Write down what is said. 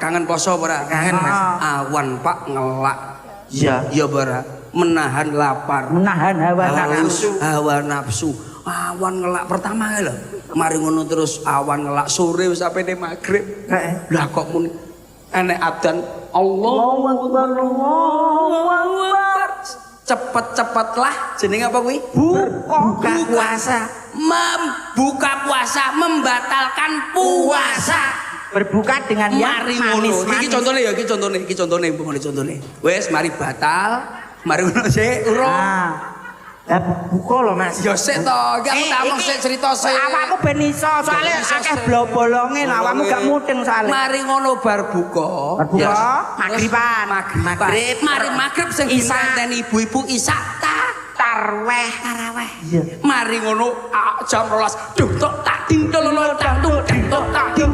kangen poso ora? Kangen, Mas. Awan Pak ngelak. Iya. Ya bara. Menahan lapar. Menahan hawa nafsu. Awan ngelak pertama lho. Mari ngono terus awan ngelak sore wis sampe magrib. Heeh. Lah kok muni enek adzan Allahu Akbar. Allahu Akbar. Cepet-cepetlah jenenge apa kuwi? Buka puasa. Membuka puasa membatalkan puasa. Berbuka dengan yang Mari ngono. manis. Iki contone, contone. Wes mari batal. Mari ngono sik urung. Lah buka lho Mas. Ya sik to, iki aku tak omong sik cerita sik. Awakmu ben iso, soalé akeh bolonge lah, awakmu gak mudeng soalé. Mari ngono bar buka. Magriban. Magrib. Mari magrib sing disanteni ibu-ibu isak taraweh. Iya. Mari ngono jam 12. Duh tok tak ding tolol tak tung tok tak ding